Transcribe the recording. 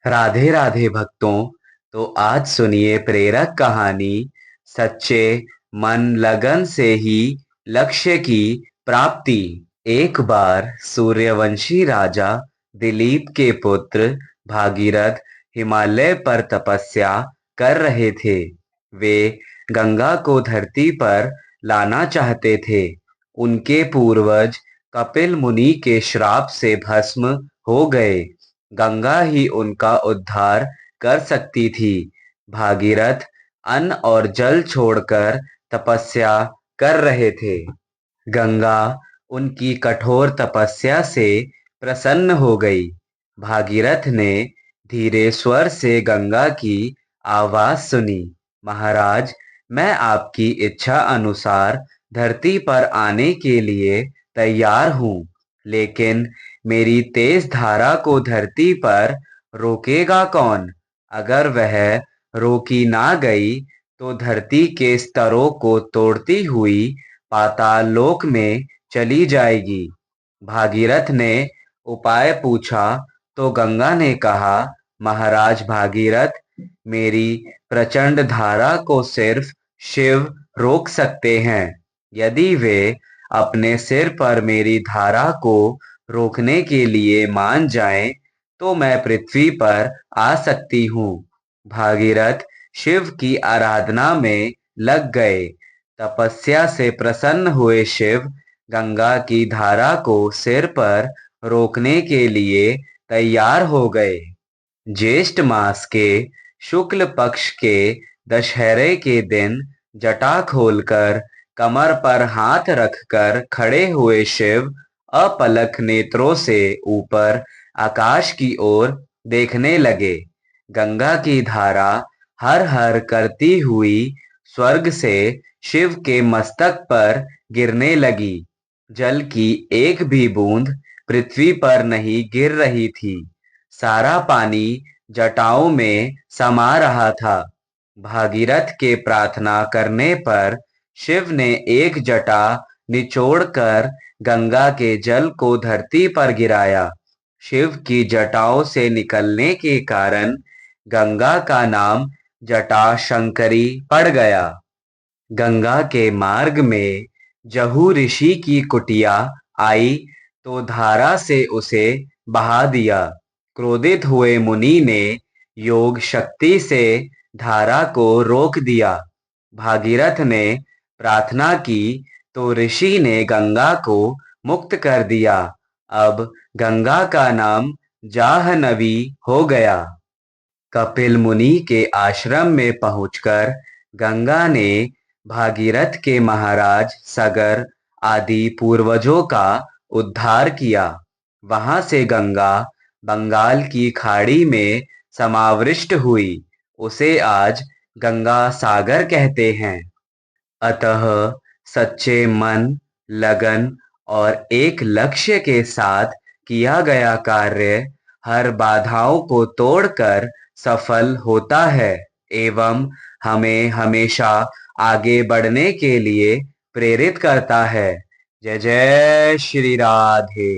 राधे राधे भक्तों। तो आज सुनिए प्रेरक कहानी। सच्चे मन लगन से ही लक्ष्य की प्राप्ति। एक बार सूर्यवंशी राजा दिलीप के पुत्र भागीरथ हिमालय पर तपस्या कर रहे थे। वे गंगा को धरती पर लाना चाहते थे। उनके पूर्वज कपिल मुनि के श्राप से भस्म हो गए। गंगा ही उनका उद्धार कर सकती थी। भागीरथ अन्न और जल छोड़कर तपस्या कर रहे थे। गंगा उनकी कठोर तपस्या से प्रसन्न हो गई। भागीरथ ने धीरे स्वर से गंगा की आवाज सुनी। महाराज, मैं आपकी इच्छा अनुसार धरती पर आने के लिए तैयार हूँ, लेकिन मेरी तेज धारा को धरती पर रोकेगा कौन? अगर वह रोकी ना गई तो धरती के स्तरों को तोड़ती हुई पाताल लोक में चली जाएगी। भागीरथ ने उपाय पूछा तो गंगा ने कहा, महाराज भागीरथ, मेरी प्रचंड धारा को सिर्फ शिव रोक सकते हैं। यदि वे अपने सिर पर मेरी धारा को रोकने के लिए मान जाएं, तो मैं पृथ्वी पर आ सकती हूँ। भागीरथ शिव की आराधना में लग गए। तपस्या से प्रसन्न हुए शिव गंगा की धारा को सिर पर रोकने के लिए तैयार हो गए। ज्येष्ठ मास के शुक्ल पक्ष के दशहरे के दिन जटा खोलकर कमर पर हाथ रखकर खड़े हुए शिव अपलक नेत्रों से ऊपर आकाश की ओर देखने लगे। गंगा की धारा हर हर करती हुई स्वर्ग से शिव के मस्तक पर गिरने लगी। जल की एक भी बूंद पृथ्वी पर नहीं गिर रही थी। सारा पानी जटाओं में समा रहा था। भागीरथ के प्रार्थना करने पर शिव ने एक जटा निचोड़कर गंगा के जल को धरती पर गिराया। शिव की जटाओं से निकलने के कारण गंगा का नाम जटाशंकरी पड़ गया। गंगा के मार्ग में जहू ऋषि की कुटिया आई तो धारा से उसे बहा दिया। क्रोधित हुए मुनि ने योग शक्ति से धारा को रोक दिया। भागीरथ ने प्रार्थना की तो ऋषि ने गंगा को मुक्त कर दिया। अब गंगा का नाम जाह्नवी हो गया। कपिल मुनि के आश्रम में पहुंचकर गंगा ने भागीरथ के महाराज सगर आदि पूर्वजों का उद्धार किया। वहां से गंगा बंगाल की खाड़ी में समाविष्ट हुई। उसे आज गंगा सागर कहते हैं। अतः सच्चे मन, लगन और एक लक्ष्य के साथ किया गया कार्य हर बाधाओं को तोड़कर सफल होता है एवं हमें हमेशा आगे बढ़ने के लिए प्रेरित करता है। जय जय श्री राधे।